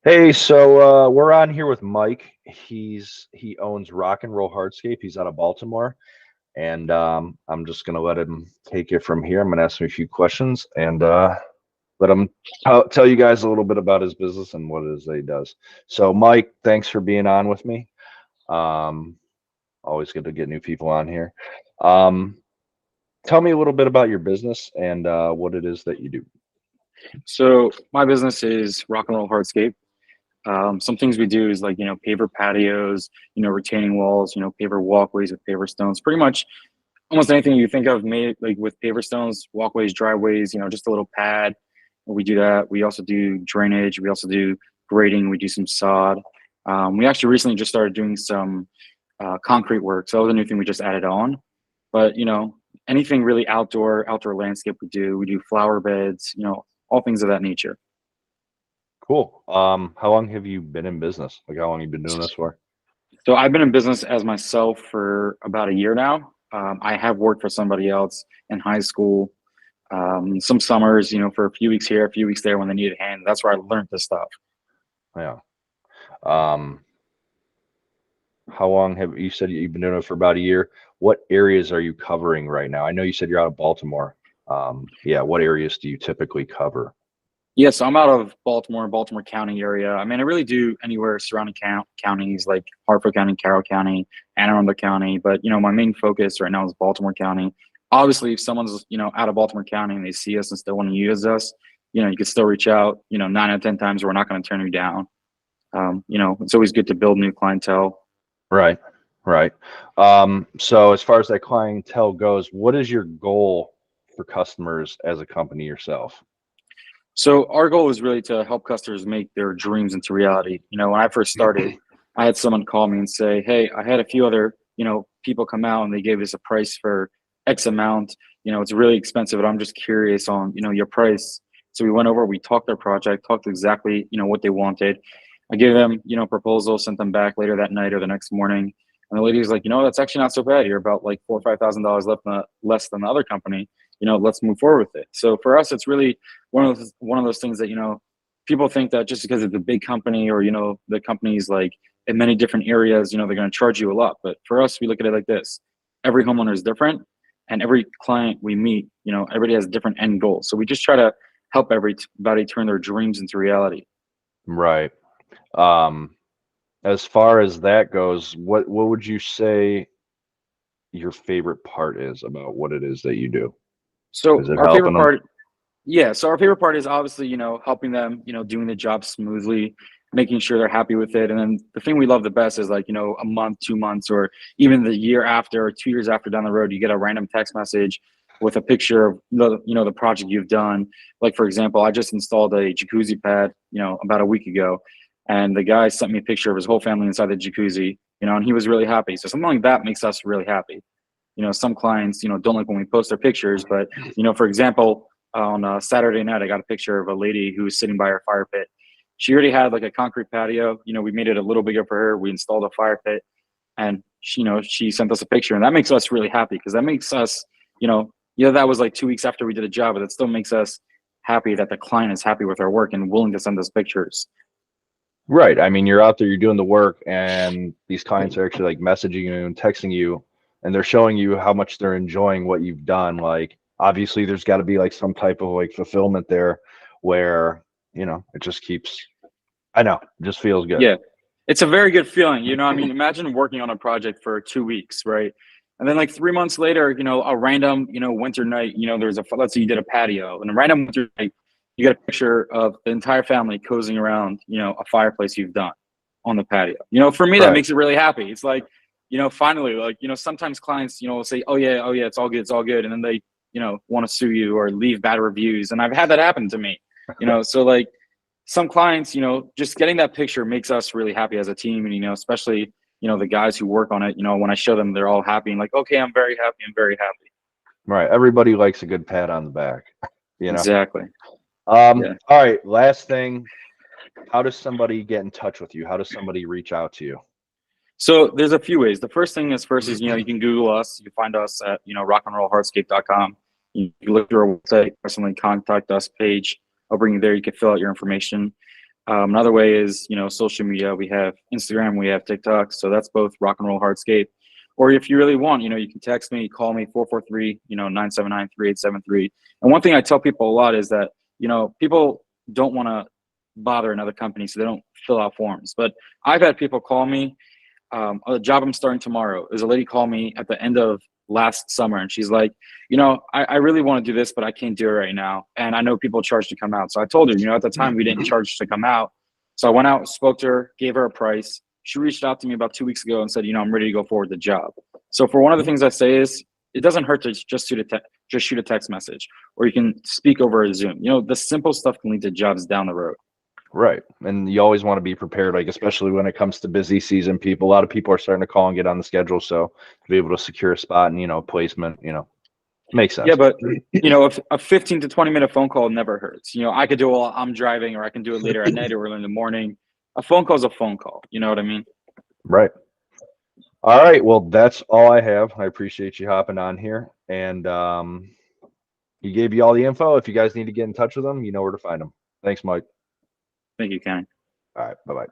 Hey, so we're on here with Mike. He owns Rock and Roll Hardscape. He's out of Baltimore, and I'm just gonna let him take it from here. I'm gonna ask him a few questions and let him tell you guys a little bit about his business and what it is that he does. So, Mike, thanks for being on with me. Um, Always good to get new people on here. Um, Tell me a little bit about your business and what it is that you do. So my business is Rock and Roll Hardscape. Some things we do is like paver patios, retaining walls, paver walkways with paver stones. Pretty much almost anything you think of made like with paver stones, walkways, driveways. Just a little pad. We do that. We also do drainage. We also do grading. We do some sod. We actually recently just started doing some concrete work. So that was a new thing we just added on. But anything really outdoor landscape we do. We do flower beds. All things of that nature. Cool. How long have you been in business? Like, how long have you been doing this for? So I've been in business as myself for about a year now. I have worked for somebody else in high school, some summers, for a few weeks here, a few weeks there when they needed a hand. That's where I learned this stuff. Yeah. Um, how long have you said you've been doing it for about a year? What areas are you covering right now? I know you said you're out of Baltimore. Yeah, what areas do you typically cover? Yeah, so I'm out of Baltimore, Baltimore County area. I mean, I really do anywhere surrounding counties like Hartford County, Carroll County, Anne Arundel County. But my main focus right now is Baltimore County. Obviously, if someone's out of Baltimore County and they see us and still want to use us, you can still reach out. 9 out of 10 times we're not going to turn you down. It's always good to build new clientele. Right, right. So as far as that clientele goes, what is your goal for customers as a company yourself? So our goal is really to help customers make their dreams into reality. When I first started, I had someone call me and say, "Hey, I had a few other, people come out and they gave us a price for X amount. It's really expensive, but I'm just curious on, your price." So we went over, we talked their project, talked exactly, what they wanted. I gave them, proposal, sent them back later that night or the next morning. And the lady was like, that's actually not so bad. You're about like $4,000 or $5,000 less than the other company. Let's move forward with it. So for us, it's really one of those things that people think that just because it's a big company or the company's like in many different areas, they're going to charge you a lot. But for us, we look at it like this: every homeowner is different, and every client we meet, everybody has different end goals. So we just try to help everybody turn their dreams into reality. Right. Um, as far as that goes, what would you say your favorite part is about what it is that you do? Is So it our helping favorite them? part Yeah, so our favorite part is obviously, helping them, doing the job smoothly, making sure they're happy with it. And then the thing we love the best is like, a month, 2 months, or even the year after or 2 years after down the road, you get a random text message with a picture of the project you've done. Like for example, I just installed a jacuzzi pad, about a week ago, and the guy sent me a picture of his whole family inside the jacuzzi, and he was really happy. So something like that makes us really happy. Some clients, don't like when we post their pictures, but for example, on Saturday night, I got a picture of a lady who was sitting by her fire pit. She already had like a concrete patio. We made it a little bigger for her. We installed a fire pit, and she sent us a picture, and that makes us really happy because that makes us, that was like 2 weeks after we did a job, but it still makes us happy that the client is happy with our work and willing to send us pictures. Right. I mean, you're out there, you're doing the work, and these clients are actually like messaging you and texting you, and they're showing you how much they're enjoying what you've done. Like, obviously, there's got to be like some type of like fulfillment there where, it just keeps, I know, it just feels good. Yeah, it's a very good feeling. I mean, imagine working on a project for 2 weeks, right? And then like 3 months later, a random, winter night, there's let's say you did a patio, and a random winter night, you get a picture of the entire family cozying around, a fireplace you've done on the patio. For me, that Right. makes it really happy. It's like, finally, like, sometimes clients, will say, oh yeah, it's all good, it's all good. And then they, want to sue you or leave bad reviews. And I've had that happen to me, so like, some clients, just getting that picture makes us really happy as a team. And, especially, the guys who work on it, when I show them, they're all happy and like, okay, I'm very happy. I'm very happy. Right. Everybody likes a good pat on the back, you know? Exactly. Yeah. All right. Last thing. How does somebody get in touch with you? How does somebody reach out to you? So there's a few ways. The first is, you can Google us. You can find us at, rockandrollhardscape.com. You can look through our website, personally contact us page. I'll bring you there. You can fill out your information. Another way is, social media. We have Instagram, we have TikTok. So that's both Rock and Roll Hardscape. Or if you really want, you can text me, call me 443, 979-3873. And one thing I tell people a lot is that, people don't want to bother another company, so they don't fill out forms. But I've had people call me. A job I'm starting tomorrow. There's a lady called me at the end of last summer, and she's like, I really want to do this, but I can't do it right now. And I know people charge to come out. So I told her, at the time we didn't charge to come out. So I went out, spoke to her, gave her a price. She reached out to me about 2 weeks ago and said, I'm ready to go forward the job. So for one of the things I say is, it doesn't hurt to just shoot a text message, or you can speak over a Zoom. The simple stuff can lead to jobs down the road. Right. And you always want to be prepared, like, especially when it comes to busy season, a lot of people are starting to call and get on the schedule. So to be able to secure a spot and, placement, makes sense. Yeah, but if a 15 to 20-minute phone call never hurts. I could do it while I'm driving, or I can do it later at night or early in the morning. A phone call is a phone call. You know what I mean? Right. All right. Well, that's all I have. I appreciate you hopping on here. And he gave you all the info. If you guys need to get in touch with him, you know where to find him. Thanks, Mike. Thank you, Kenny. All right. Bye-bye.